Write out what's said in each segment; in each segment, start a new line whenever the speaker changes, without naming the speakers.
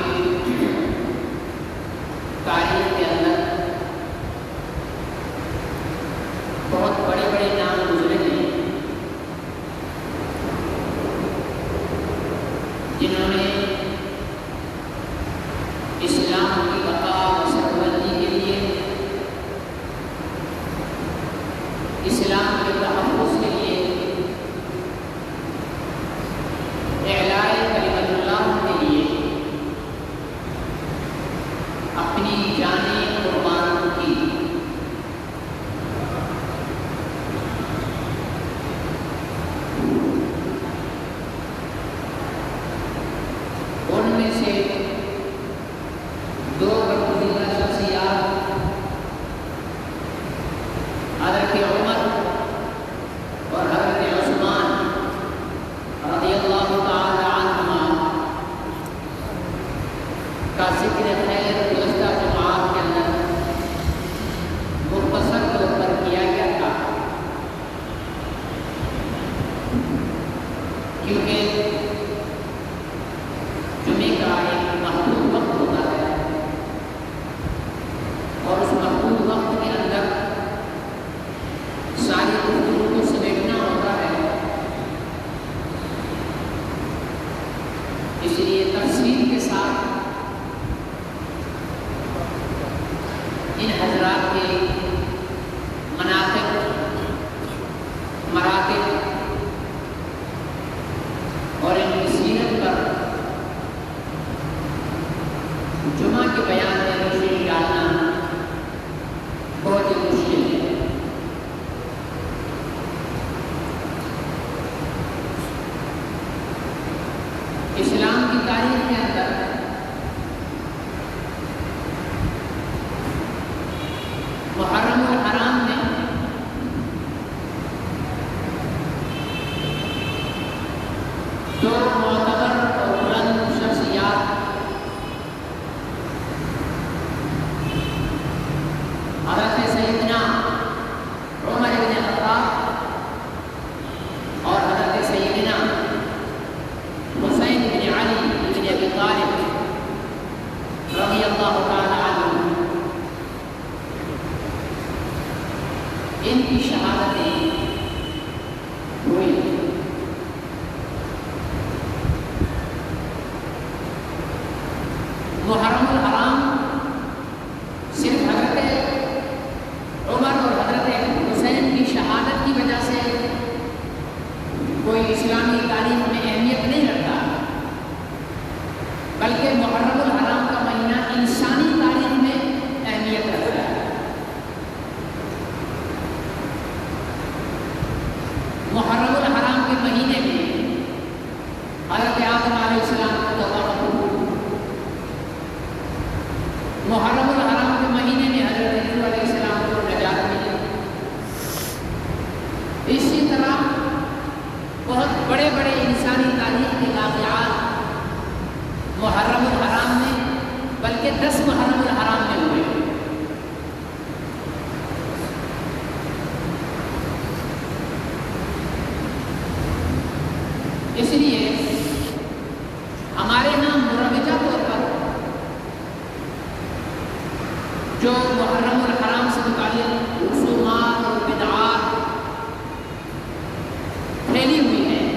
کی تاریخ کے اندر بہت بڑے بڑے نام گزرے ہیں جنہوں نے اسلام کی بقا و سربلندی کے لیے، اسلام کے تحفظ کے لیے، اعلاء کلمت اللہ کے لیے اپنی جانیں قربان کی۔ ان میں سے دو برگزیدہ شخصیات حضرت عمر اور حضرت عثمان رضی اللہ تعالی عنہما کا ذکر خیر گزشتہ جماعت کے اندر مختصر طور پر کیا گیا تھا، کیونکہ جمعے کا ایک محدود وقت ہوتا ہے اور اس محدود وقت کے اندر ساری گفتگو کو سمیٹنا ہوتا ہے، اس لیے تفصیل کے ساتھ ان حضرات کے مناقب، مراتب اور ان کی سیرت پر جمعہ کے بیان میں روشنی ڈالنا بہت ہی مشکل ہے۔ اسلام کی تاریخ کے اندر محرم الحرام میں دو معتبر اور بلند شخصیات حضرت سیدنا عمر بن خطاب اور حضرت سیدنا حسین بن علی بن ابی طالب رضی اللہ تعالی عنہ، ان کی شہادتیں ہوئی۔ محرم الحرام صرف حضرت عمر اور حضرت حسین کی شہادت کی وجہ سے کوئی اسلامی تاریخ میں اہمیت نہیں رکھتا، بلکہ محرم الحرام کا مہینہ انسانی تاریخ میں اہمیت رکھتا ہے۔ محرم الحرام کے مہینے میں حضرت آدم علیہ السلام کو توبہ قبول، محرم الحرام کے مہینے میں حضرت نوح علیہ السلام کو نجات ملی۔ اسی طرح بہت بڑے بڑے انسانی تاریخ کے واقعات محرم الحرام میں، بلکہ 10 محرم الحرام میں ہوئے۔ اس لیے ہمارے یہاں مروجہ طور پر جو محرم الحرام سے متعلق رسومات اور بدعات پھیلی ہوئی ہیں،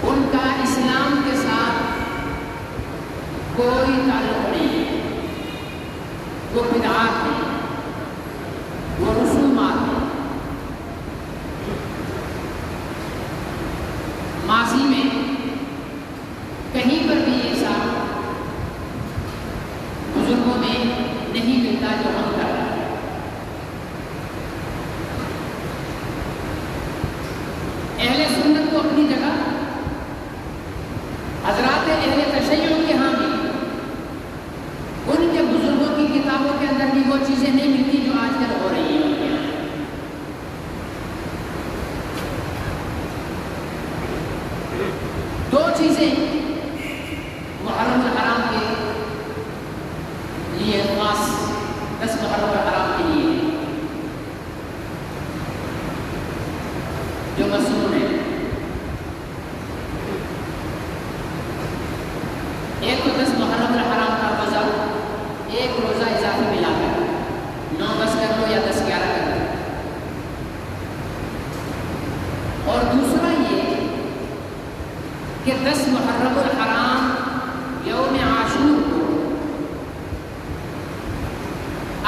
ان کا اسلام کے ساتھ کوئی تعلق نہیں ہے۔ وہ بدعات ہیں، وہ رسومات ہیں۔ ماضی میں کہیں پر بھی ایسا بزرگوں میں نہیں ملتا جو ہم کر رہے ہیں۔ اہل سنت کو اپنی جگہ، حضرات اہل تشیع کے ہاں بھی ان کے بزرگوں کی کتابوں کے اندر بھی وہ چیزیں نہیں ملتی جو آج کل ہو رہی ہیں ان کے یہاں۔ دو چیزیں محرم الحرام کے لیے خاص، 10 محرم الحرام کے لیے جو مسنون ہے۔ کہ 10 محرم الحرام یوم عاشور کو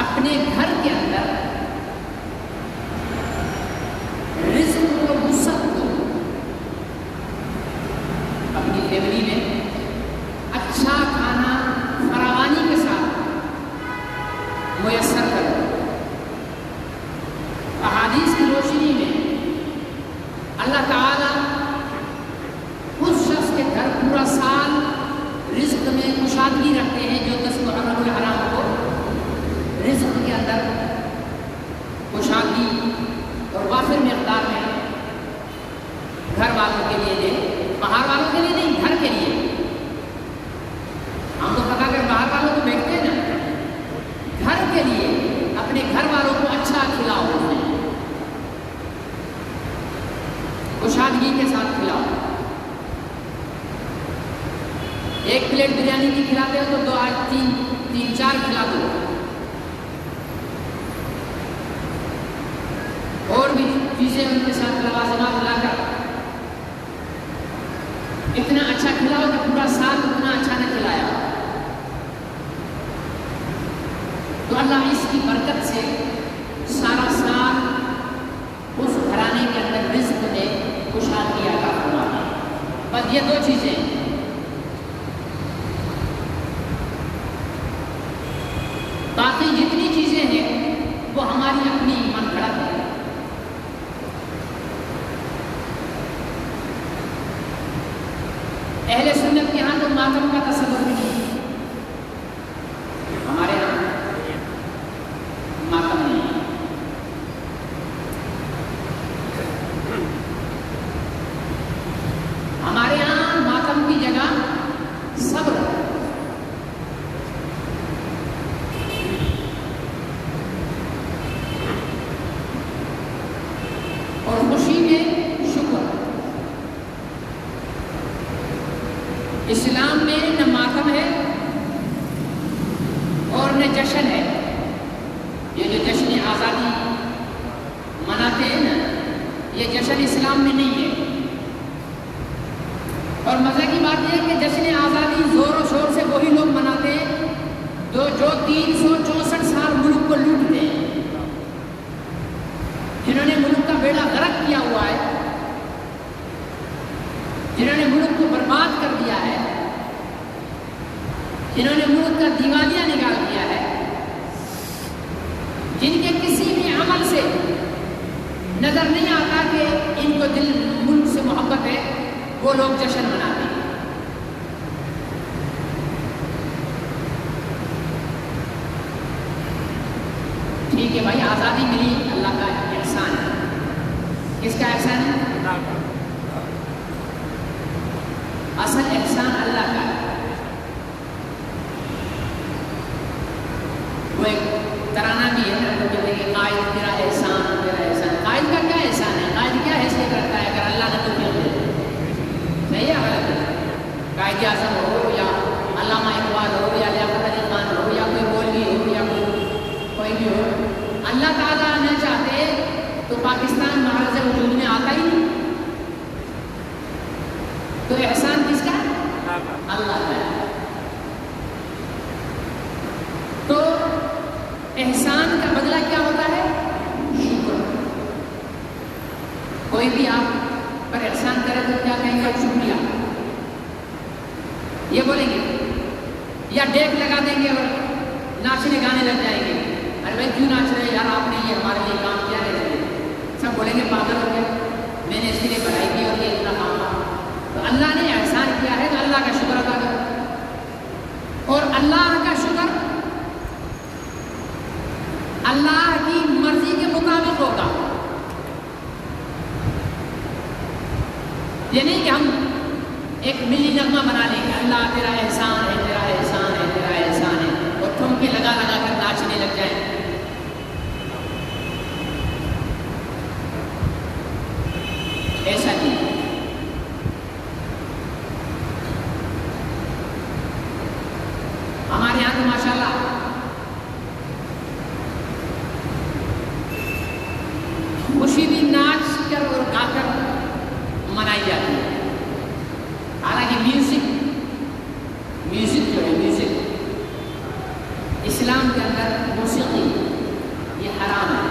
اپنے گھر کے اندر رزق و وسعت کو اپنی فیملی میں اچھا کھانا فراوانی کے ساتھ میسر کرو. احادیث کی روشنی میں اللہ تعالیٰ اس شخص کے گھر پورا سال رزق میں کشادگی رکھتے ہیں جو 10 محرم الحرام کو رزق کے اندر کشادگی اور وافر مقدار میں گھر والوں کے لیے دیں. باہر والوں کے لیے نہیں، گھر کے لیے. ہم تو پتا کر باہر والوں کو بیٹھتے ہیں نا، گھر کے لیے اپنے گھر والوں کو اچھا کھلاؤ، کشادگی کے ساتھ کھلاؤ. ایک پلیٹ بریانی کی کھلاتے ہو تو 2 آج 3 4 کھلا دو. اور بھی چیزیں ان کے ساتھ لوازمات لا کر اتنا اچھا کھلاؤ کہ پورا سال اتنا اچھا نہ کھلایا. تو اللہ اس کی برکت سے سارا سال اس گھرانے کے اندر رزق میں کشادگی عطا فرماتا ہے. بس یہ 2 چیزیں، باقی جتنی چیزیں ہیں وہ ہماری اپنی من گھڑت ہے. اہل سنت کے ہاں تو ماتم کا تصور بھی نہیں، ہمارے ہاں ماتم نہیں ہے. ہمارے ہاں ماتم کی جگہ صبر، اور خوشی میں شکر. اسلام میں نہ ماتم ہے اور نہ جشن ہے. یہ جو جشن آزادی مناتے ہیں نا، یہ جشن اسلام میں نہیں ہے. اور مزے کی بات یہ ہے کہ جشن آزادی زور و شور سے وہی لوگ مناتے ہیں جو 364 سال ملک کو لوٹتے ہیں، جنہوں نے ملک کا بیڑا غرق کیا ہوا ہے، جنہوں نے ملک کو برباد کر دیا ہے، جنہوں نے ملک کا دیوالیہ نکال دیا ہے، جن کے کسی بھی عمل سے نظر نہیں آتا کہ ان کو دل ملک سے محبت ہے، وہ لوگ جشن مناتے ہیں. ٹھیک ہے بھائی، آزادی ملی اللہ کا احسان ہے. کس کا احسان ہے؟ اصل احسان اللہ کا ہے. وہ ایک ترانہ بھی ہے نا، تو کہتے ہیں کہ قائد تیرا احسان تیرا احسان. قائد کا کیا احسان ہے؟ قائد کیا حیثیت رکھتا ہے اگر اللہ نے تو کیا دے؟ صحیح ہے غلط ہے؟ قائد اعظم ہو یا علامہ اقبال ہو یا لیاقت علی خان ہو یا کوئی مولوی ہو یا کوئی بھی ہو، اللہ تعالیٰ نہ چاہتے تو پاکستان معرض وجود میں آتا ہی نہیں. تو احسان کس کا؟ اللہ کا. تو احسان کا بدلہ کیا ہوتا ہے؟ شکر. کوئی بھی آپ پر احسان کرے تو کیا کہیں گے؟ شکریہ. یہ بولیں گے یا ڈیک لگا دیں گے اور ناچنے گانے لگ جائیں گے. ارے بھائی کیوں ناچ رہے یار، آپ نے یہ ہمارے لیے کام کیا ہے. سب بولیں گے پاگل ہو گیا، میں نے اس کے لیے پڑھائی کی اور یہ اتنا کام تھا. تو اللہ نے احسان کیا ہے تو اللہ کا شکر ادا کرو. اور اللہ کا شکر اللہ کی مرضی کے مطابق ہوگا. یہ نہیں کہ ہم ایک ملی نغمہ بنا لیں گے اللہ تیرا احسان ہے تیرا احسان ہے تیرا احسان ہے، اور ٹھمکے لگا لگا کر ناچنے لگ جائیں. ایسا نہیں. ہمارے یہاں تو ماشاءاللہ خوشی بھی ناچ کر اور گا کر منائی جاتی ہے. میوزک جو ہے میوزک، اسلام کے اندر موسیقی یہ حرام ہے،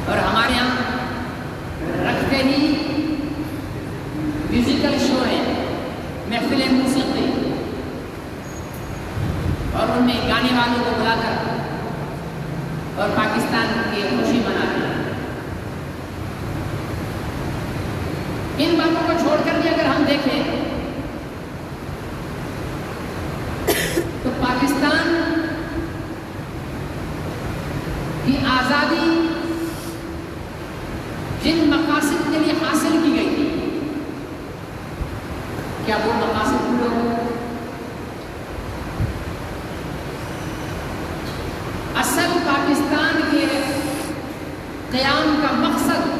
اور ہمارے یہاں رکھتے ہی میوزیکل شو ہیں، محفلیں موسیقی، اور ان میں گانے والوں کو بلا کر اور پاکستان کی خوشی مناتے ہیں۔ ان باتوں کو چھوڑ کر بھی اگر ہم دیکھیں تو پاکستان کی آزادی جن مقاصد کے لیے حاصل کی گئی تھی، کیا وہ مقاصد پورے ہو؟ اصل پاکستان کے قیام کا مقصد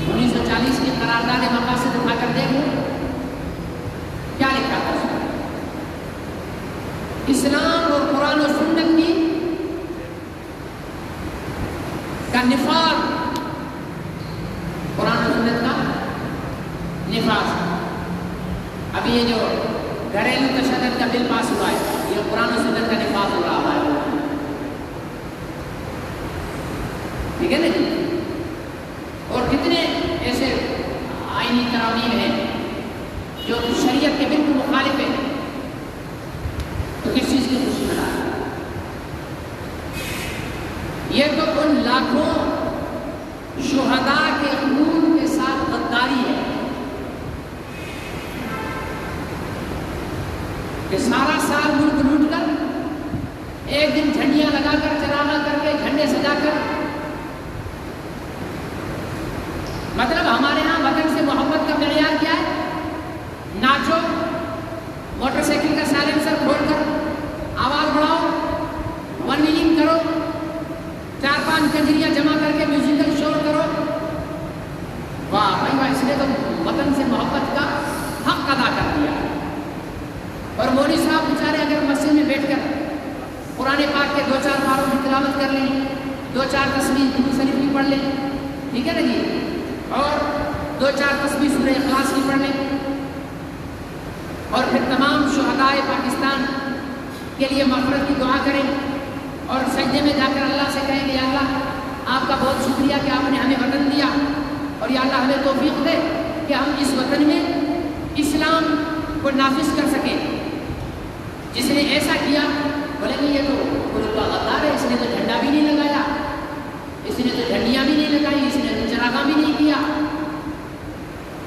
1940 کی قرارداد مقاصد اٹھا کر دیکھو کیا لکھا تھا اس میں؟ اسلام اور قرآن و سنت کی کا نفاذ، قرآن و سنت کا نفاذ۔ ابھی یہ جو گھریلو تشدد کا بل پاس ہوا ہے، یہ قرآن و سنت کا نفاذ ہو رہا ہے، ٹھیک ہے نا جی؟ اور کتنے ایسے آئینی ترامیم ہیں جو شریعت کے بالکل مخالف ہیں، تو کس چیز کی خوشی منا رہا ہے؟ یہ تو ان لاکھوں شہداء کے خون کے ساتھ غداری ہے کہ سارا سال ملک لوٹ کر ایک دن جھنڈیاں لگا کر چراغاں کر کے جھنڈے سجا کر، مطلب ہمارے ہاں وطن سے محبت کا معیار کیا ہے؟ ناچو، موٹر سائیکل کا سائلنسر کھول کر آواز بڑھاؤ، ون ویلنگ کرو، 4-5 کنجریاں جمع کر کے میوزیکل شور کرو، واہ بھائی واہ، اس نے تو وطن سے محبت کا حق ادا کر دیا۔ اور مولوی صاحب بیچارے اگر مسجد میں بیٹھ کر قرآن پاک کے 2-4 پاروں کی تلاوت کر لیں، 2-4 تسبیح شریف کی پڑھ لیں، ٹھیک ہے نا جی، اور 2-4 تسبیح سورہ اخلاص کی پڑھ لیں، اور پھر تمام شہدائے پاکستان کے لیے مغفرت کی دعا کریں، اور سجدے میں جا کر اللہ سے کہیں کہ یا اللہ آپ کا بہت شکریہ کہ آپ نے ہمیں وطن دیا، اور یا اللہ ہمیں توفیق دے کہ ہم اس وطن میں اسلام کو نافذ کر سکیں۔ جس نے ایسا کیا بولے کہ یہ تو ملک کا غدار ہے، اس نے تو جھنڈا بھی نہیں لگایا، اس نے تو جھنڈیاں بھی نہیں لگائی، اس نے تو چراغاں بھی نہیں کیا،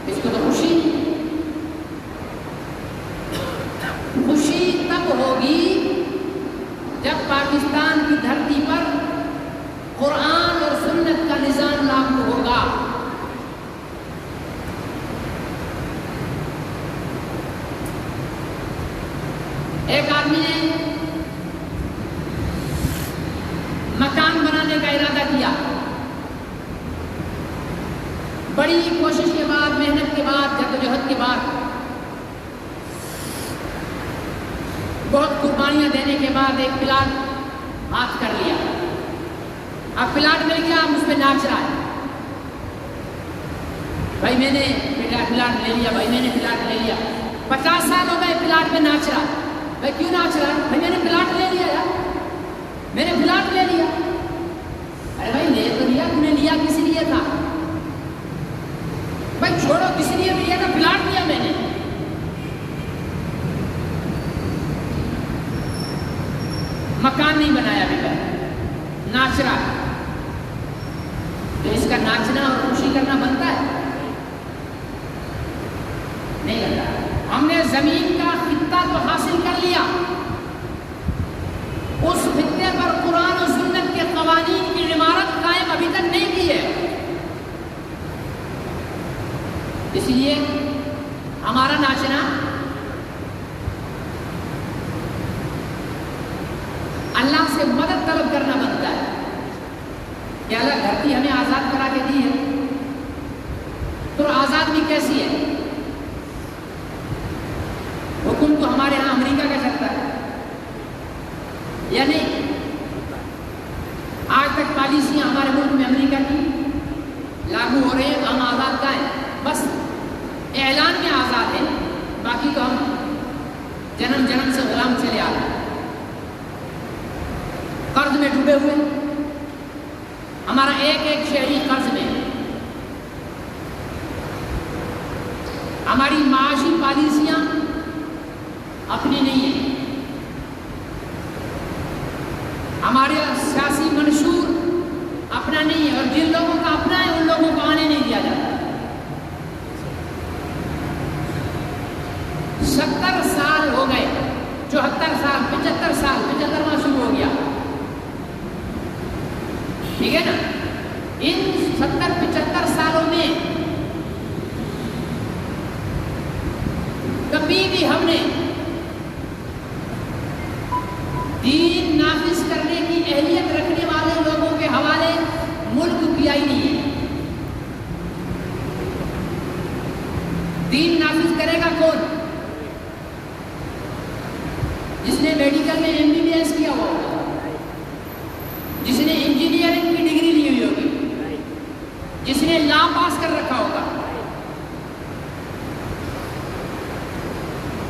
اس کو تو خوشی تب ہوگی جب پاکستان کی دھرتی پر قرآن اور سنت کا نظام لاگو ہوگا۔ ایک آدمی نے مکان بنانے کا ارادہ کیا، بڑی کوشش کے بعد، محنت کے بعد، جدوجہد کے بعد، بہت قربانیاں دینے کے بعد ایک پلاٹ ہاتھ کر لیا۔ اب پلاٹ مل گیا، اب اس پہ ناچ رہا ہے، بھائی میں نے پلاٹ لے لیا، بھائی میں نے پلاٹ لے لیا، 50 سال ہو گئے پلاٹ پہ ناچ رہا ہے۔ بھائی کیوں ناچ رہا ہے؟ بھائی میں نے پلاٹ لے لیا یار، میں نے پلاٹ لے لیا۔ ارے بھائی لے تو لیا، تم نے لیا کس لیے تھا؟ بھائی چھوڑو کس لیے لیا تھا، پلاٹ لیا میں نے۔ مکان نہیں بنایا ابھی تک، ناچ رہا ہے، تو اس کا ناچنا اور خوشی کرنا بنتا ہے؟ نہیں بنتا۔ ہم نے زمین کا خطہ تو حاصل کر لیا، اس خطے پر قرآن و سنت کے قوانین کی عمارت قائم ابھی تک نہیں کی ہے، اس لیے ہمارا ناچنا اللہ سے مدد طلب کرنا بنتا ہے کہ اللہ دھرتی ہمیں آزاد کرا کے دی ہے، تو آزاد بھی کیسی ہے؟ حکم تو ہمارے ہاں امریکہ کا چلتا ہے یا نہیں؟ آج تک پالیسیاں ہمارے ملک میں امریکہ کی پالیسیاں اپنی نہیں ہیں، ہمارے سیاسی منشور اپنا نہیں ہے، اور جن لوگوں کا اپنا ہے ان لوگوں کو آنے نہیں دیا جاتا۔ 70 سال ہو گئے، 74 سال، 75 سال، 75واں شروع ہو گیا، ٹھیک ہے نا؟ ان 70-75 سالوں میں کبھی بھی ہم نے دین نافذ کرنے کی اہلیت رکھنے والے لوگوں کے حوالے ملک کیا ہی نہیں ہے۔ دین نافذ کرے گا کون؟ جس نے میڈیکل میں MBBS کیا ہوا ہوگا، جس نے انجینئرنگ کی ڈگری لی ہوئی ہوگی، جس نے لا پاس کر رکھا ہوگا،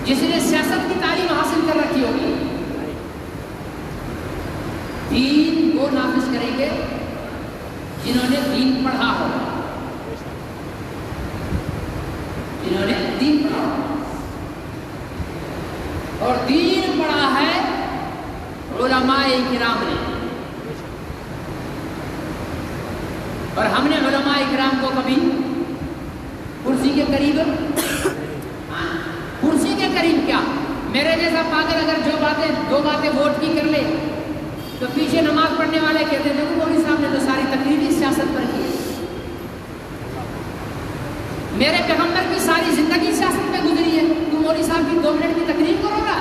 جس نے سیاست کی تعلیم حاصل کر رکھی ہوگی۔ دین وہ نافذ کریں گے جنہوں نے دین پڑھا ہوگا، جنہوں نے دین پڑھا ہوگا، اور دین پڑھا ہے علماء کرام نے، اور ہم نے علماء کرام کو کبھی کرسی کے قریب، کرسی کے قریب کیا، میرے جیسا پاگل اگر دو باتیں ووٹ کی کر لے تو پیچھے نماز پڑھنے والے کہتے تھے کہ مولوی صاحب نے تو ساری تقریری سیاست پر کی، میرے پیغمبر کی ساری زندگی سیاست میں گزری ہے، تو مولوی صاحب کی 2 منٹ کی تقریر کرو گا؟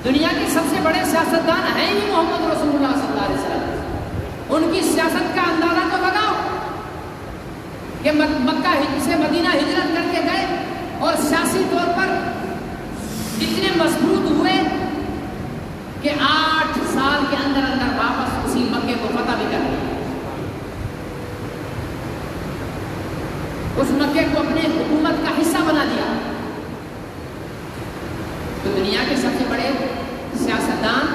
دنیا کے سب سے بڑے سیاستدان ہیں ہی محمد رسول اللہ صلی اللہ علیہ وسلم، ان کی سیاست کا اندازہ تو لگاؤ کہ مکہ سے مدینہ ہجرت کر کے گئے اور سیاسی طور پر اتنے مضبوط ہوئے کہ 8 سال کے اندر اندر واپس اسی مکے کو فتح بھی کر دیا، اس مکے کو اپنے حکومت کا حصہ بنا دیا۔ تو دنیا کے سب سے بڑے سیاستدان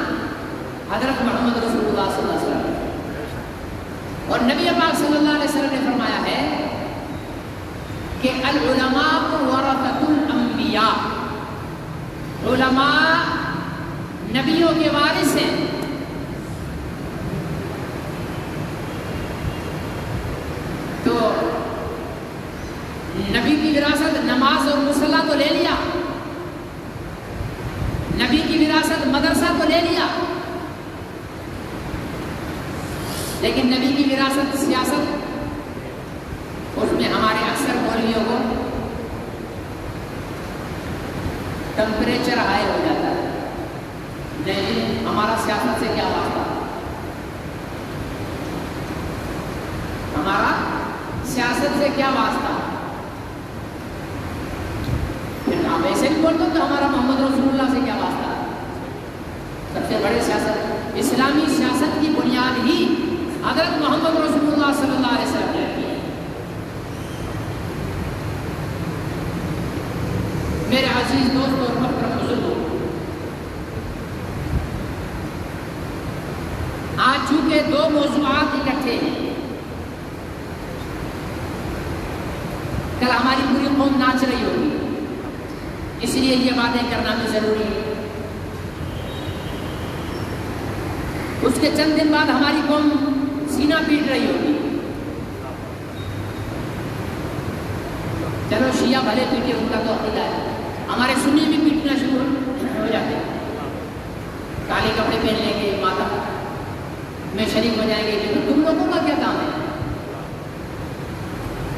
حضرت محمد رسول اللہ صلی اللہ علیہ وسلم، اور نبی پاک صلی اللہ علیہ وسلم نے فرمایا ہے کہ العلماء ورثۃ الانبیاء، علماء نبیوں کے وارث ہیں۔ تو نبی کی وراثت نماز اور مصلی تو لے لیا، نبی کی وراثت مدرسہ تو لے لیا، لیکن نبی کی وراثت سیاست، اس میں ہمارے اکثر مولویوں کو ٹمپریچر ہائی ہو جاتا ہے، نہیں ہمارا سیاست سے کیا واسطہ، ہمارا سیاست سے کیا واسطہ، پھر آپ ایسے بھی بول دو کہ ہمارا محمد رسول اللہ سے کیا واسطہ۔ سب سے بڑے سیاست، اسلامی سیاست کی بنیاد ہی حضرت محمد رسول اللہ صلی اللہ علیہ وسلم نے رکھی ہے۔ میرے عزیز دوست اور محترم بزرگوں، آج چونکہ 2 موضوعات اکٹھے ہیں، کل ہماری پوری قوم ناچ رہی ہوگی، اس لیے یہ باتیں کرنا بھی ضروری ہے۔ اس کے چند دن بعد ہماری قوم سینہ پیٹ رہی ہوگی، چلو شیعہ بھلے پیٹے، ان کا تو عقیدہ ہے، ہمارے سنی بھی پیٹنا شروع ہو جاتے ہیں، کالے کپڑے پہن لیں گے، ماتم میں شریک ہو جائیں گے، لیکن تم لوگوں کا کیا کام ہے؟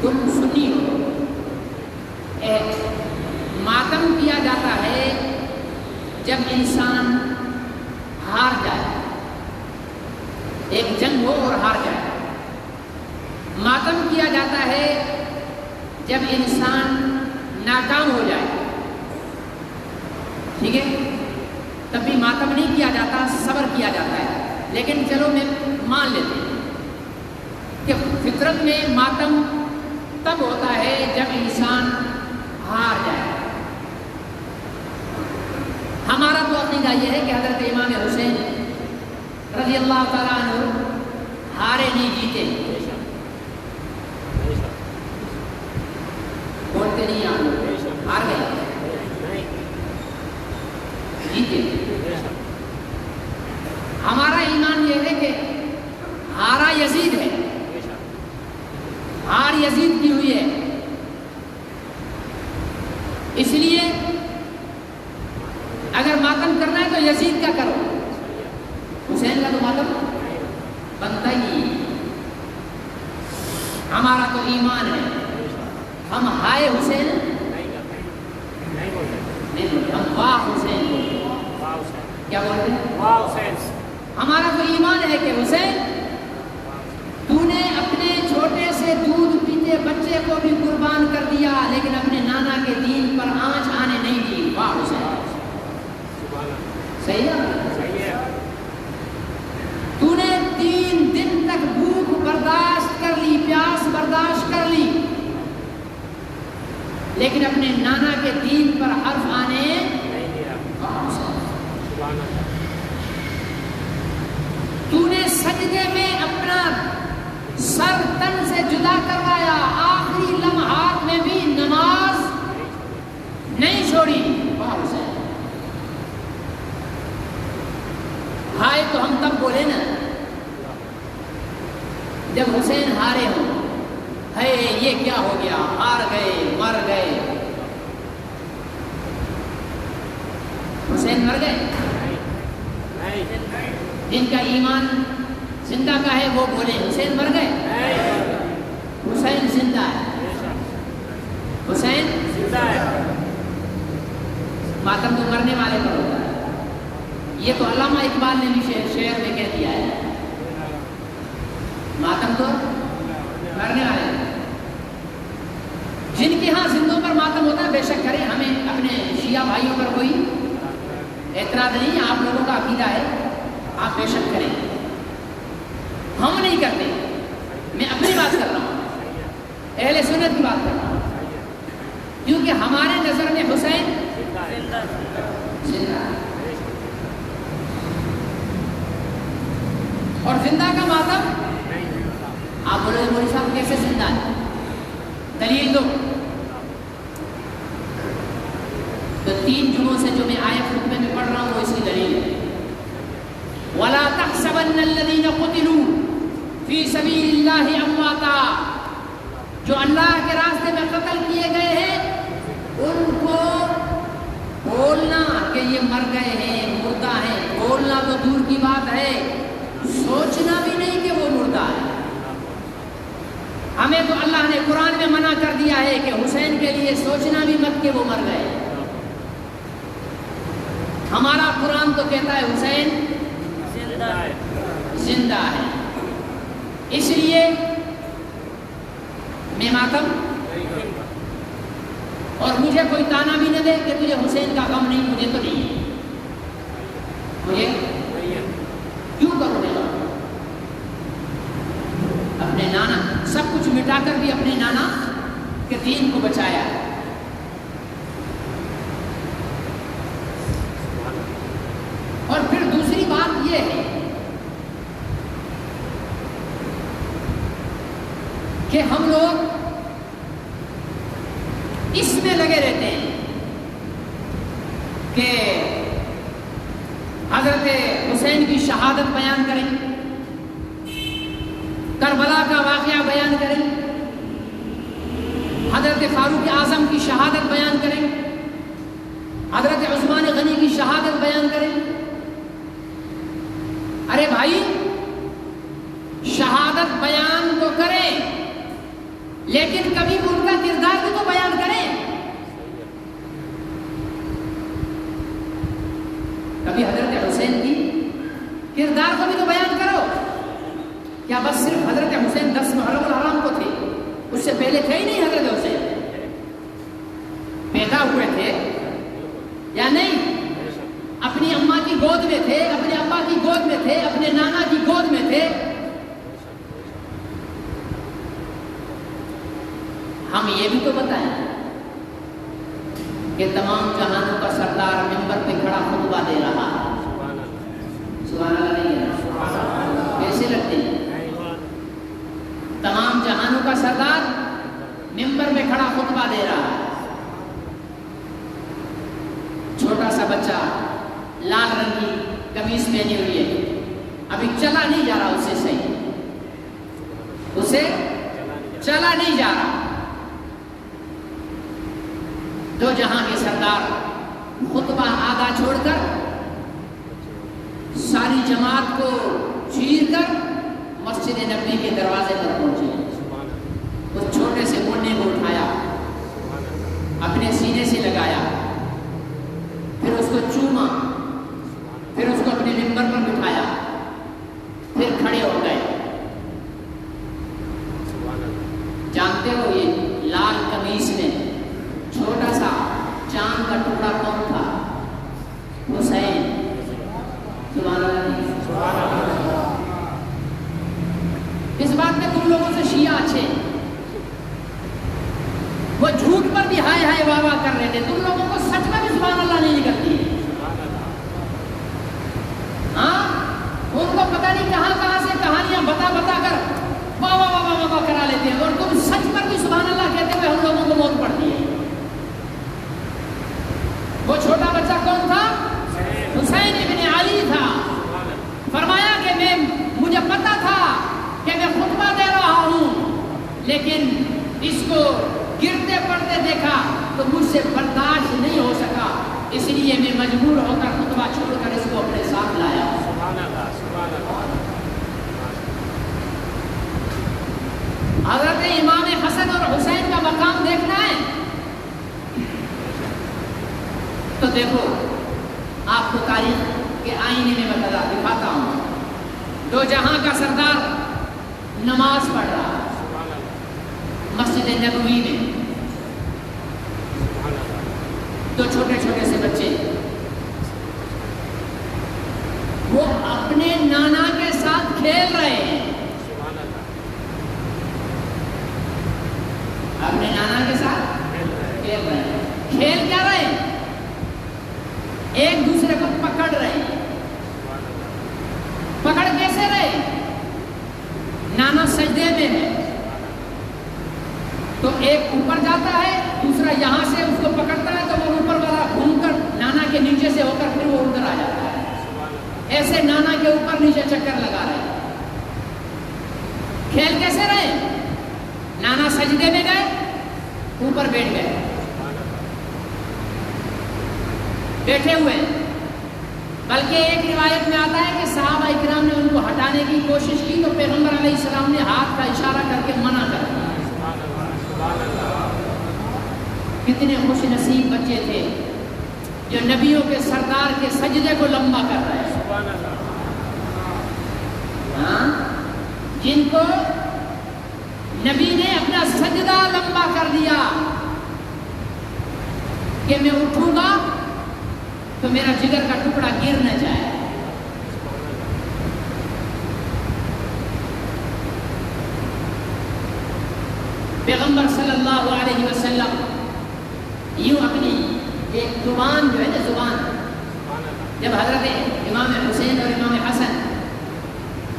تم سنی ہو، ماتم کیا جاتا ہے جب انسان ہار جائے، ایک جنگ ہو اور ہار جائے، ماتم کیا جاتا ہے جب انسان ناکام ہو جائے، ٹھیک ہے، تب بھی ماتم نہیں کیا جاتا، صبر کیا جاتا ہے۔ لیکن چلو میں مان لیتے ہیں کہ فطرت میں ماتم تب ہوتا ہے جب انسان ہار جائے۔ ہمارا تو عقیدہ یہ ہے کہ حضرت امام حسین رضی اللہ تعالیٰ عنہ ہارے نہیں، جیتے، بولتے نہیں، ہار گئے۔ جیتے. ہمارا ایمان یہ ہے کہ ہارا یزید ہے، ہار یزید کی ہوئی ہے، اس لیے اگر ماتم کرنا ہے تو یزید کا کرو، حسین کا تو ماتم بنتا ہی. ہمارا تو ایمان ہے، ہم ہائے حسین نہیں بولتے، ہم واہ حسین بولتے. کیا بولتے ہیں؟ واہ حسین. ہمارا تو ایمان ہے کہ حسین تو نے اپنے چھوٹے سے دودھ پیتے بچے کو بھی قربان کر دیا، لیکن اپنے نانا کے دین پر آنچ آنے نہیں دی. واہ حسین. صحیح ہے؟ تو نے 3 دن تک بھوک برداشت کر لی، پیاس برداشت کر لی، لیکن اپنے نانا کے دین پر حرف آنے نہیں دیا. تو نے سجدے میں اپنا سر تن سے جدا کروایا، آخری لمحات میں بھی نماز نہیں چھوڑی. واہ حسین. ہائے تو ہم تب بولے نا جب حسین ہارے ہوں، ہے یہ کیا ہو گیا، ہار گئے، مر گئے. حسین مر گئے؟ جن کا ایمان زندہ کا ہے وہ بولے حسین مر گئے. حسین زندہ ہے، حسین زندہ ہے. ماتم تو مرنے والے پر ہوتا ہے. یہ تو علامہ اقبال نے بھی شعر میں کہہ دیا ہے، ماتم تو مرنے والے. جن کے ہاں زندوں پر ماتم ہوتا ہے بے شک کریں، ہمیں اپنے شیعہ بھائیوں پر کوئی اعتراض نہیں ہے. آپ لوگوں کا عقیدہ ہے، آپ بے شک کریں، ہم نہیں کرتے. میں اپنی بات کر رہا ہوں، اہل سنت کی بات کر رہا ہوں، کیونکہ ہمارے نظر میں حسین زندہ ہے. اور زندہ کا ماتم آپ بولے مولوی صاحب کیسے زندہ ہے؟ دلیل دو. تو 3 جمعوں سے جو میں آیت خطبے میں پڑھ رہا ہوں وہ اس کی دلیل ہے. وَلَا تَحْسَبَنَّ الَّذِينَ قُتِلُوا فِي سَبِيلِ اللَّهِ أَمْوَاتًا. جو اللہ کے راستے میں قتل کیے گئے ہیں ان کو بولنا کہ یہ مر گئے ہیں، مردہ ہیں، بولنا تو دور کی بات ہے، سوچنا بھی نہیں کہ وہ مردہ ہے. ہمیں تو اللہ نے قرآن میں منع کر دیا ہے کہ حسین کے لیے سوچنا بھی مت کہ وہ مر گئے. ہمارا قرآن تو کہتا ہے حسین زندہ ہے. اس لیے میں ماتم، اور مجھے کوئی تانا بھی نہ دے کہ تجھے حسین کا غم نہیں، مجھے تو نہیں ہے. مجھے کیوں کرو گے؟ اپنے نانا سب کچھ مٹا کر بھی اپنے نانا کے دین کو بچایا. اور پھر دوسری بات یہ ہے کہ ہم لوگ اس میں لگے رہتے ہیں کہ حضرت حسین کی شہادت بیان کریں، کربلا کا واقعہ بیان کریں، حضرت فاروق اعظم کی شہادت بیان کریں، حضرت عثمان غنی کی شہادت بیان کریں. ارے بھائی شہادت بیان تو کریں، لیکن کبھی ان کا کردار بھی تو بیان کریں. کبھی حضرت حسین کی کردار کو بھی تو بیان کرو. کیا بس صرف حضرت حسین 10 محرم الحرام کو تھے؟ اس سے پہلے تھے ہی نہیں حضرت حسین؟ پیدا ہوئے تھے یا نہیں؟ اپنی اماں کی گود میں تھے، اپنے ابا کی گود میں تھے، اپنے نانا کی گود میں تھے. ہم یہ بھی تو بتائیں کہ تمام جہانوں کا سردار منبر پہ کھڑا خطبہ دے رہا ہے. سبحان اللہ نہیں ہے؟ کیسے لگتے ہیں؟ تمام جہانوں کا سردار منبر میں کھڑا خطبہ دے رہا ہے. چھوٹا سا بچہ لال رنگ کی قمیص پہنی ہوئی ہے، ابھی چلا نہیں جا رہا اسے صحیح، اسے چلا نہیں جا رہا. دو جہاں کے سردار خطبہ آدھا چھوڑ کر ساری جماعت کو چیر کر مسجد نبوی کے دروازے پر پہنچے. اس چھوٹے سے موننے کو اٹھایا، اپنے سینے سے لگایا، پھر اس کو چوما، پھر اس کو اپنے ممبر پر بٹھایا، پھر کھڑے ہو گئے. جانتے ہو یہ لال قمیص میں چھوٹا سا چاند کا ٹکڑا کون تھا؟ حسین. سبحان اللہ. اس بات میں تم لوگوں سے شیعہ اچھے، وہ جھوٹ پر بھی ہائے ہائے واہ واہ کر رہے تھے، تم لوگوں کو سچ میں بھی سبحان اللہ نہیں نکلتی. ہاں ان کو پتہ نہیں کہاں کہاں سے کہانیاں بتا بتا کر واہ واہ واہ واہ واہ کرا لیتے ہیں، اور تم سچ پر بھی سبحان اللہ کہتے ہوئے ہم لوگوں کو موت پڑتی ہے. وہ چھوٹا بچہ کون تھا؟ حسین ابن علی تھا. فرمایا کہ مجھے پتا تھا کہ میں خطبہ دے رہا ہوں، لیکن اس کو گرتے پڑتے دیکھا تو مجھ سے برداشت نہیں ہو سکا، اس لیے میں مجبور ہو کر خطبہ چھوڑ کر اس کو اپنے ساتھ لایا. حضرت امام حسن اور حسین کا مقام دیکھنا ہے تو دیکھو، آپ کو تاریخ کے آئینے میں دکھاتا ہوں. دو جہاں کا سردار نماز پڑھ رہا مسجد نبوی میں. دو چھوٹے چھوٹے سے بچے وہ اپنے نانا کے ساتھ کھیل رہے ہیں. اپنے نانا کے ساتھ کھیل رہے ہیں. کھیل کیا رہے ہیں؟ ایک دوسرے کو پکڑ رہے ہیں. پکڑ کیسے رہے؟ نانا سجدے میں ہے تو ایک اوپر جاتا ہے، دوسرا یہاں سے اس کو پکڑتا ہے تو وہ اوپر والا گھوم کر نانا کے نیچے سے ہو کر پھر وہ ادھر آ جاتا ہے. ایسے نانا کے اوپر نیچے چکر لگا رہے. کھیل کیسے رہے؟ نانا سجدے میں گئے، اوپر بیٹھ گئے، بیٹھے ہوئے. بلکہ ایک روایت میں آتا ہے کہ صحابہ اکرام نے ان کو ہٹانے کی کوشش کی تو پیغمبر علیہ السلام نے ہاتھ کا اشارہ کر کے منع کر دیا. کتنے خوش نصیب بچے تھے جو نبیوں کے سردار کے سجدے کو لمبا کر رہے ہیں. ہاں، جن کو نبی نے اپنا سجدہ لمبا کر دیا کہ میں اٹھوں گا تو میرا جگر کا ٹکڑا گر نہ جائے. پیغمبر صلی اللہ علیہ وسلم یوں اپنی ایک زبان جو ہے نا، زبان جب حضرت امام حسین اور امام حسن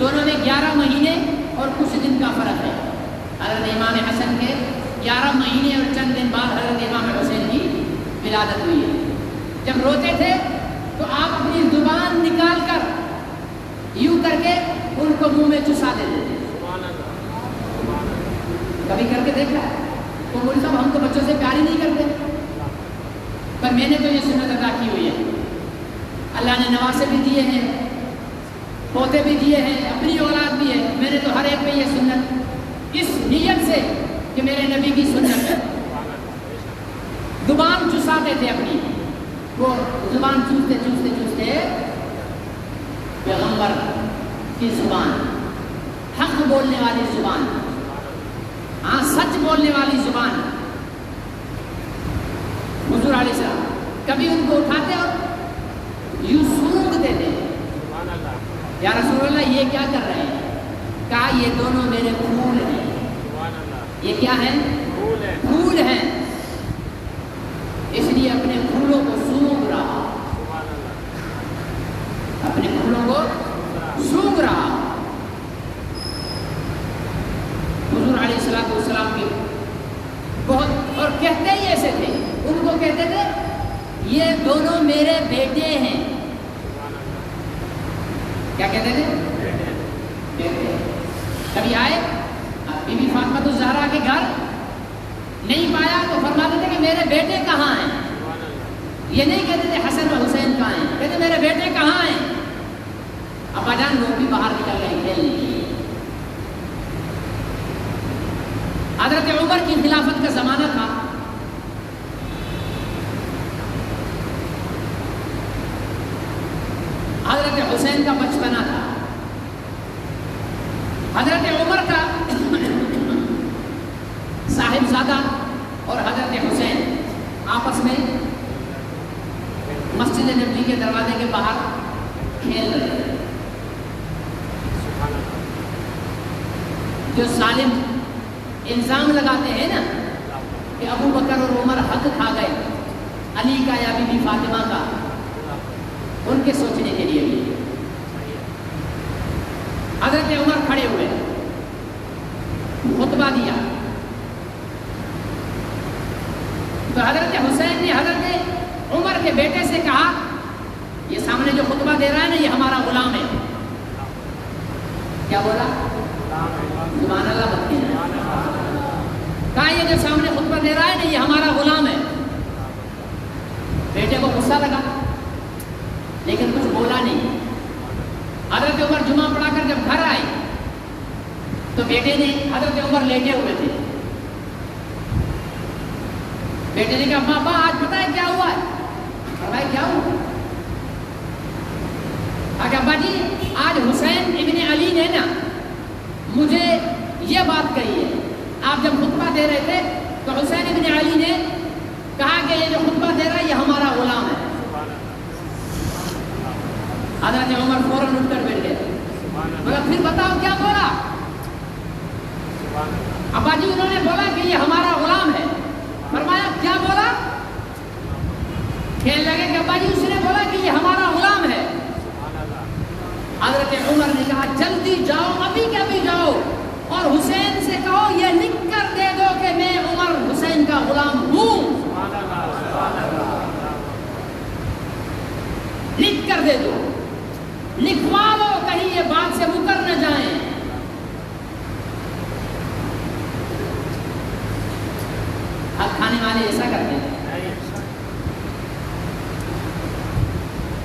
دونوں میں 11 مہینے اور کچھ دن کا فرق ہے. حضرت امام حسن کے 11 مہینے اور چند دن بعد حضرت امام حسین کی ولادت ہوئی ہے. جب روتے تھے تو آپ اپنی زبان نکال کر یوں کر کے ان کو منہ میں چسا دیتے تھے. کبھی کر کے دیکھا ہے؟ تو مولوی صاحب ہم تو بچوں سے پیار ہی نہیں کرتے، پر میں نے تو یہ سنت ادا کی ہوئی ہے. اللہ نے نواسے بھی دیے ہیں، پوتے بھی دیے ہیں، اپنی اولاد بھی ہے. میں نے تو ہر ایک پہ یہ سنت اس نیت سے کہ میرے نبی کی سنت ہے. زبان چساتے تھے اپنی، وہ زبان چوستے چوستے چوستے پیغمبر کی زبان، حق بولنے والی زبان، ہاں سچ بولنے والی زبان. حضور علیہ السلام کبھی ان کو اٹھاتے اور یوں سونگتے تھے، یا رسول اللہ یہ کیا کر رہے ہیں؟ کہا یہ دونوں میرے پھول ہیں. یہ کیا ہے؟ پھول ہیں، اس لیے اپنے پھولوں کو سونگ رہا، اپنے پھولوں کو سونگ رہا. حضور علیہ السلام کے بہت، اور کہتے ہی ایسے تھے، ان کو کہتے تھے یہ دونوں میرے بیٹے ہیں. کہتے تھے؟ بیٹے. کبھی آئے بی بی فاطمہ الزہرا کے گھر، نہیں پایا تو فرماتے تھے کہ میرے بیٹے کہاں ہیں. یہ نہیں کہتے تھے حسن و حسین کہاں ہیں، کہتے میرے بیٹے کہاں ہیں. ابا جان لوگ بھی باہر نکل گئے کھیلنے کے لیے. حضرت عمر کی خلافت کا زمانہ تھا. حضرت حسین کا بچپنا تھا. حضرت عمر کا صاحبزادہ اور حضرت حسین آپس میں مسجد نبوی کے دروازے کے باہر کھیل رہے تھے. جو ظالم الزام لگاتے ہیں نا کہ ابو بکر اور عمر حق کھا گئے علی کا یا بی بی فاطمہ کا، ان کے سوچنے کے لیے بھی حضرت عمر کھڑے ہوئے، خطبہ دیا تو حضرت حسین نے حضرت عمر کے بیٹے سے کہا یہ سامنے جو خطبہ دے رہا ہے نا یہ ہمارا غلام ہے. کیا بولا؟ سبحان اللہ مت کہنا. کہا یہ جو سامنے خطبہ دے رہا ہے نا یہ ہمارا غلام ہے. بیٹے کو غصہ لگا لیکن کچھ بولا نہیں. حضرت عمر جمعہ پڑھا کر جب گھر آئے تو بیٹے نے، حضرت عمر لیٹے ہوئے تھے، بیٹے نے کہا پاپا آج پتہ ہے کیا ہوا ہے؟ بھائی کیا ہوا؟ ابا جی آج حسین ابن علی نے نا مجھے یہ بات کہی ہے. آپ جب خطبہ دے رہے تھے تو حسین ابن علی نے کہا کہ یہ جو خطبہ دے رہا ہے یہ ہمارا غلام ہے. حضرت عمر فوراً اٹھ کر بیٹھ گئے. مگر پھر بتاؤ کیا بولا؟ ابا جی انہوں نے بولا کہ یہ ہمارا غلام ہے. فرمایا کیا بولا؟ کہنے لگے کہ ابا جی اس نے بولا کہ یہ ہمارا غلام ہے. حضرت عمر نے کہا جلدی جاؤ، ابھی کے ابھی جاؤ اور حسین سے کہو یہ لکھ کر دے دو کہ میں عمر حسین کا غلام ہوں. لکھ کر دے دو، لکھوا لو، کہیں یہ بات سے مکر نہ جائیں. حق کھانے والے ایسا کرتے ہیں،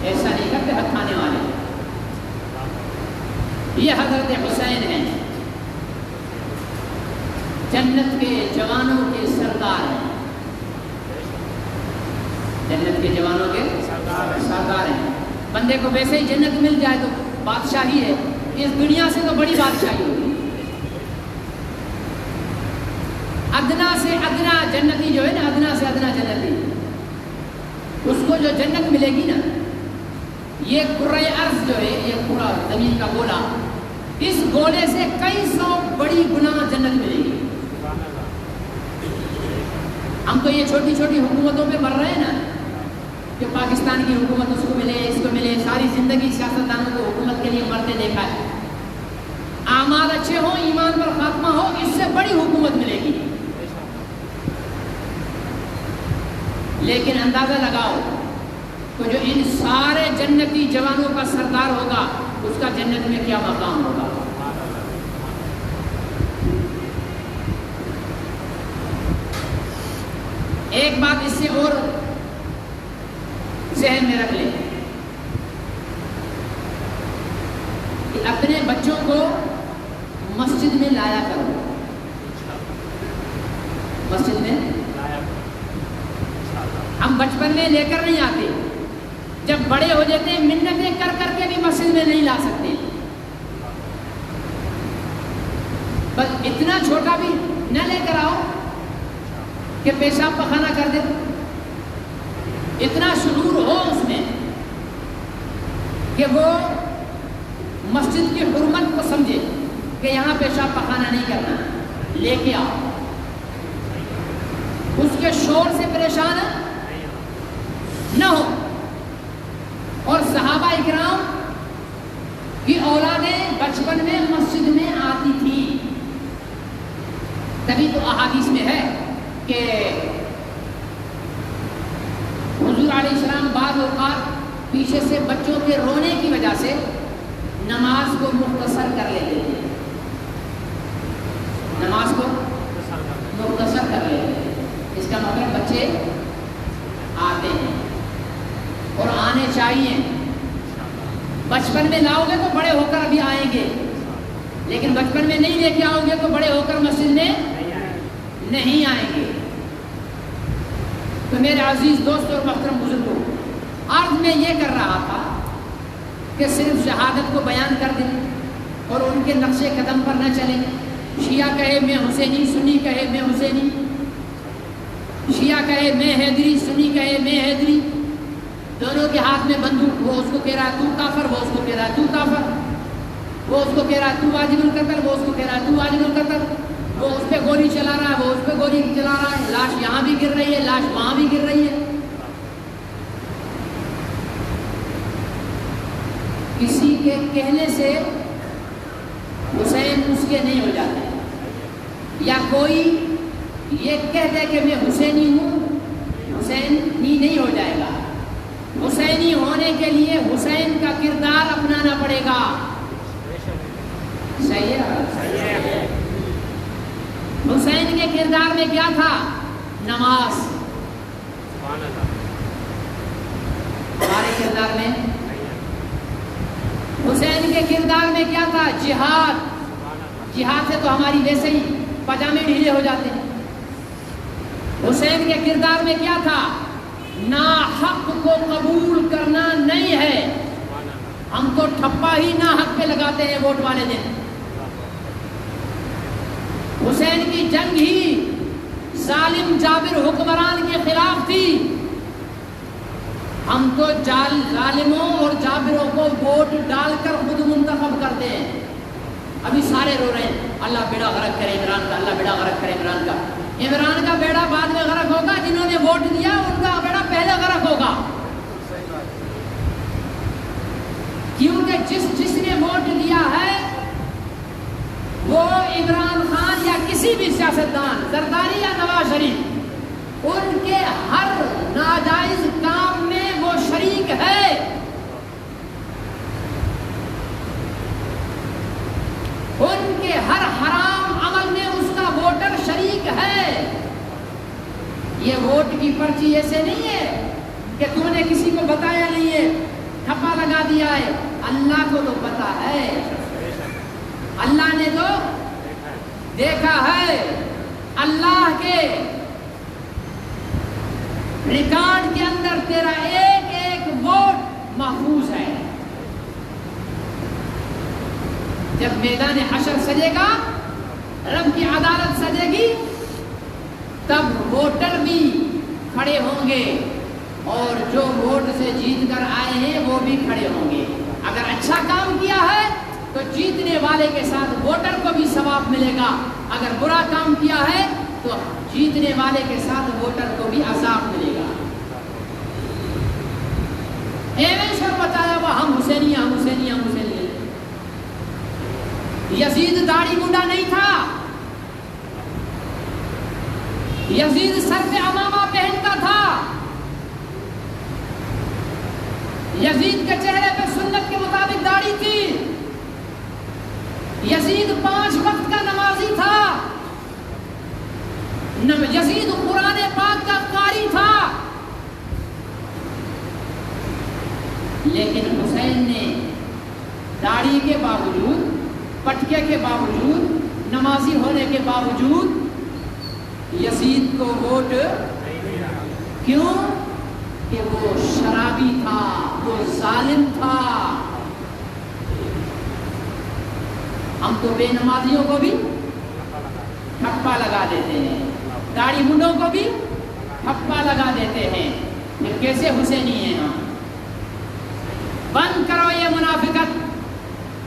ایسا نہیں کرتے حق کھانے والے. یہ حضرت حسین ہیں، جنت کے جوانوں کے سردار ہیں. جنت کے جوانوں کے سردار ہیں. بندے کو ویسے ہی جنت مل جائے تو بادشاہی ہے، اس دنیا سے تو بڑی بادشاہی ہوگی. ادنا سے ادنا جنتی جو ہے نا، ادنا سے ادنا جنتی، اس کو جو جنت ملے گی نا، یہ کرۂ ارض جو ہے، یہ پورا زمین کا گولا، اس گولے سے کئی سو بڑی گنا جنت ملے گی. ہم تو یہ چھوٹی چھوٹی حکومتوں پہ مر رہے ہیں نا کہ پاکستان کی حکومت اس کو ملے، اس کو ملے. ساری زندگی سیاستدانوں کو حکومت کے لیے مرتے دیکھا ہے. اعمال اچھے ہوں، ایمان پر خاتمہ ہو، اس سے بڑی حکومت ملے گی. لیکن اندازہ لگاؤ تو جو ان سارے جنتی جوانوں کا سردار ہوگا اس کا جنت میں کیا مقام ہوگا. ایک بات اس سے اور ذہن میں رکھ لیں کہ اپنے بچوں کو مسجد میں لایا کرو. مسجد میں ہم بچپن میں لے کر نہیں آتے، جب بڑے ہو جاتے ہیں منتیں کر کر کے بھی مسجد میں نہیں لا سکتے. بس اتنا چھوٹا بھی نہ لے کر آؤ کہ پیشاب پخانہ کر دے. اتنا شعور ہو اس میں کہ وہ مسجد کی حرمت کو سمجھے کہ یہاں پیشاب پخانہ نہیں کرنا. لے کے آؤ. اس کے شور سے پریشان نہ ہو. اور صحابہ اکرام کی اولادیں بچپن میں مسجد میں آتی تھی. تبھی تو احادیث میں ہے کہ حضور علیہ السلام بعض اوقات پیچھے سے بچوں کے رونے کی وجہ سے نماز کو مختصر کر لیتے ہیں، نماز کو مختصر کر لیتے ہیں۔ اس کا مطلب بچے آتے ہیں اور آنے چاہیے۔ بچپن میں لاؤ گے تو بڑے ہو کر ابھی آئیں گے، لیکن بچپن میں نہیں لے کے آؤ گے تو بڑے ہو کر مسجد میں نہیں آئیں گے۔ تو میرے عزیز دوست اور محترم بزرگوں، آج میں یہ کر رہا تھا کہ صرف شہادت کو بیان کر دیں اور ان کے نقش قدم پر نہ چلیں۔ شیعہ کہے میں حسینی، سنی کہے میں حسینی، شیعہ کہے میں حیدری، سنی کہے میں حیدری، دونوں کے ہاتھ میں بندوق، وہ اس کو کہہ رہا ہے تو کافر، وہ اس کو کہہ رہا ہے تو کافر، وہ اس کو کہہ رہا ہے تو واجب القتل، وہ اس کو کہہ رہا ہے تو واجب القتل، وہ اس پہ گولی چلا رہا ہے، وہ اس پہ گولی چلا رہا ہے، لاش یہاں بھی گر رہی ہے، لاش وہاں بھی گر رہی ہے۔ کسی کے کہنے سے حسین اس کے نہیں ہو جاتے، یا کوئی یہ کہہ دے کہ میں حسینی ہوں، حسینی نہیں ہو جائے گا۔ حسینی ہونے کے لیے حسین کا کردار اپنانا پڑے گا۔ صحیح ہے؟ حسین کے کردار میں کیا تھا؟ نماز۔ ہمارے کردار میں حسین کے کردار میں کیا تھا؟ جہاد۔ جہاد سے تو ہماری ویسے ہی پاجامے ڈھیلے ہو جاتے ہیں۔ حسین کے کردار میں کیا تھا؟ ناحق کو قبول کرنا نہیں ہے۔ ہم تو ٹھپا ہی ناحق پہ لگاتے ہیں ووٹ والے دن۔ حسین کی جنگ ہی ظالم جابر حکمران کے خلاف تھی۔ ہم تو ظالموں اور جابروں کو ووٹ ڈال کر خود منتخب کرتے ہیں۔ ابھی سارے رو رہے ہیں اللہ بیڑا غرق کرے عمران کا، اللہ بیڑا غرق کرے عمران کا۔ عمران کا بیڑا بعد میں غرق ہوگا، جنہوں نے ووٹ دیا ان کا بیڑا پہلے غرق ہوگا، کیونکہ جس نے ووٹ دیا ہے وہ عمران خان یا کسی بھی سیاستدان، زرداری یا نواز شریف، ان کے ہر ناجائز کام میں وہ شریک ہے۔ ان کے ہر حرام عمل میں اس کا ووٹر شریک ہے۔ یہ ووٹ کی پرچی ایسے نہیں ہے کہ تم نے کسی کو بتایا نہیں ہے، ٹھپا لگا دیا ہے۔ اللہ کو تو پتا ہے، اللہ نے تو دیکھا ہے۔ اللہ کے ریکارڈ کے اندر تیرا ایک ایک ووٹ محفوظ ہے۔ جب میدان حشر سجے گا، رب کی عدالت سجے گی، تب ووٹر بھی کھڑے ہوں گے اور جو ووٹ سے جیت کر آئے ہیں وہ بھی کھڑے ہوں گے۔ اگر اچھا کام کیا ہے تو جیتنے والے کے ساتھ ووٹر کو بھی ثواب ملے گا، اگر برا کام کیا ہے تو جیتنے والے کے ساتھ ووٹر کو بھی عذاب ملے گا۔ ایویں بتایا وہ ہم حسینی، ہم حسینی، ہم حسینی۔ یزید داڑھی منڈا نہیں تھا، یزید سر پہ عمامہ پہنتا تھا، یزید کے چہرے پہ سنت کے مطابق داڑھی تھی، یزید 5 وقت کا نمازی تھا، یزید قرآن پاک کا قاری تھا۔ لیکن حسین نے داڑھی کے باوجود، پٹکے کے باوجود، نمازی ہونے کے باوجود یزید کو ووٹ کیوں؟ کہ وہ شرابی تھا، وہ ظالم تھا۔ ہم تو بے نمازیوں کو بھی ٹھپا لگا دیتے ہیں، داڑھی منڈوں کو بھی ٹھپا لگا دیتے ہیں، پھر کیسے حسینی ہیں ہم؟ بند کرو یہ منافقت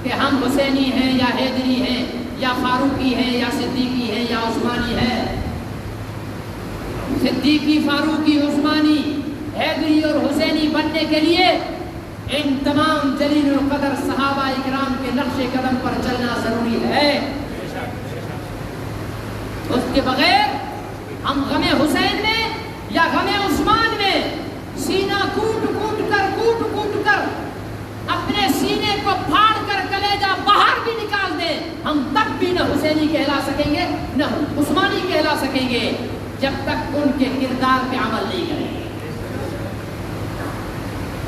کہ ہم حسینی ہیں یا حیدری ہیں یا فاروقی ہیں یا صدیقی ہیں یا عثمانی ہیں۔ صدیقی، فاروقی، عثمانی، حیدری اور حسینی بننے کے لیے ان تمام جلیل القدر صحابہ اکرام کے نقش قدم پر چلنا ضروری ہے۔ اس کے بغیر ہم غم حسین میں یا غم عثمان میں سینہ کوٹ کوٹ کر اپنے سینے کو پھاڑ کر باہر بھی نکال دیں، ہم تب بھی نہ حسینی کہلا سکیں گے نہ عثمانی کہلا سکیں گے جب تک ان کے کردار پہ عمل نہیں کریں گے،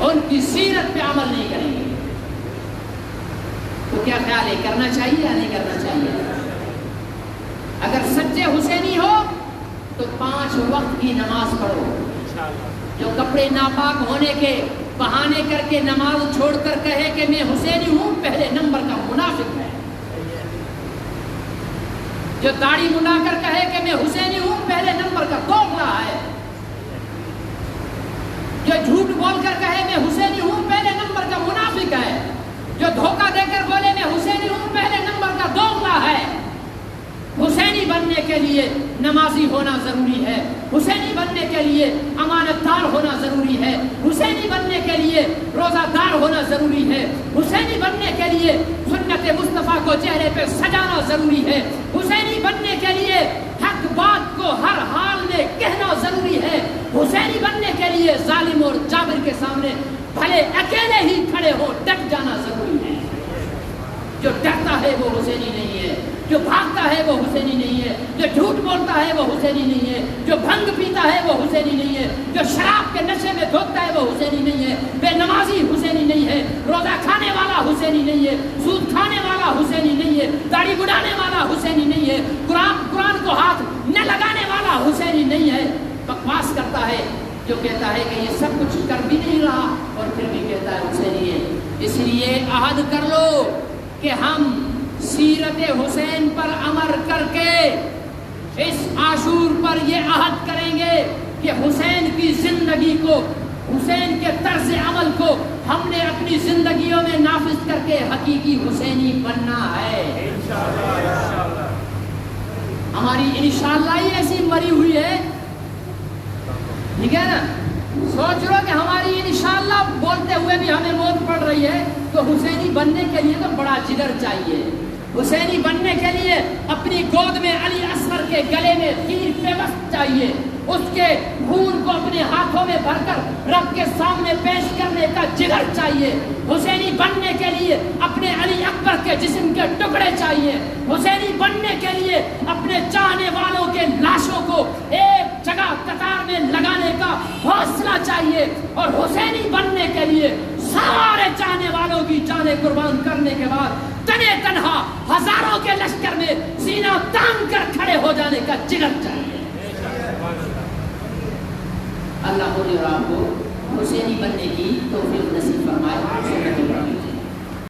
ان کی سیرت پہ عمل نہیں کریں گے۔ تو کیا خیال ہے، کرنا چاہیے یا نہیں کرنا چاہیے؟ اگر سچے حسینی ہو تو 5 وقت کی نماز پڑھو۔ جو کپڑے ناپاک ہونے کے بہانے کر کے نماز چھوڑ کر کہے کہ میں حسینی ہوں، پہلے نمبر کا منافق ہے۔ جو داڑھی منا کر کہے کہ میں حسینی ہوں، پہلے نمبر کا دوغلا ہے۔ جو جھوٹ بول کر کہے میں حسینی ہوں، پہلے نمبر کا منافق ہے۔ جو دھوکہ دے کر بولے میں حسینی ہوں، پہلے نمبر کا دوغلا ہے۔ حسینی بننے کے لیے نمازی ہونا ضروری ہے، حسینی بننے کے لیے امانت دار ہونا ضروری ہے، حسینی بننے کے لیے روزہ دار ہونا ضروری ہے، حسینی بننے کے لیے سنت مصطفیٰ کو چہرے پہ سجانا ضروری ہے، حسینی بننے کے لیے حق بات کو ہر حال میں کہنا ضروری ہے، حسینی بننے کے لیے ظالم اور جابر کے سامنے بھلے اکیلے ہی کھڑے ہو ڈٹ جانا ضروری ہے۔ جو ڈرتا ہے وہ حسینی نہیں ہے، جو بھاگتا ہے وہ حسینی نہیں ہے، جو جھوٹ بولتا ہے وہ حسینی نہیں ہے، جو بھنگ پیتا ہے وہ حسینی نہیں ہے، جو شراب کے نشے میں دھوکتا ہے وہ حسینی نہیں ہے، بے نمازی حسینی نہیں ہے، روزہ کھانے والا حسینی نہیں ہے، سود کھانے والا حسینی نہیں ہے، داڑھی بڑھانے والا حسینی نہیں ہے، قرآن کو ہاتھ نہ لگانے والا حسینی نہیں ہے۔ بکواس کرتا ہے جو کہتا ہے کہ یہ سب کچھ کر بھی نہیں رہا اور پھر بھی کہتا ہے حسینی ہے۔ اس لیے عہد کر لو کہ ہم سیرت حسین پر عمل کر کے اس عاشور پر یہ عہد کریں گے کہ حسین کی زندگی کو، حسین کے طرز عمل کو ہم نے اپنی زندگیوں میں نافذ کر کے حقیقی حسینی بننا ہے۔ ہماری انشاءاللہ ہی ایسی مری ہوئی ہے، ٹھیک ہے نا؟ سوچ رہو کہ ہماری انشاءاللہ بولتے ہوئے بھی ہمیں موت پڑ رہی ہے، تو حسینی بننے کے لیے تو بڑا جگر چاہیے۔ حسینی بننے کے لیے اپنی گود میں علی اصغر کے گلے میں تیر پیوست چاہیے، اس کے خون کو اپنے ہاتھوں میں بھر کر رب کے سامنے پیش کرنے کا جگر چاہیے۔ حسینی بننے کے لیے اپنے علی اکبر کے جسم کے ٹکڑے چاہیے۔ حسینی بننے کے لیے اپنے چاہنے والوں کے لاشوں کو ایک جگہ قطار میں لگانے کا حوصلہ چاہیے، اور حسینی بننے کے لیے سارے چاہنے والوں کی جانیں قربان کرنے کے بعد تنے تنہا ہزاروں کے لشکر میں سینہ تان کر کھڑے ہو جانے کا جگر چاہیے۔ اللہ مجھے اور آپ کو حسینی بننے کی توفیق نصیب فرمائے۔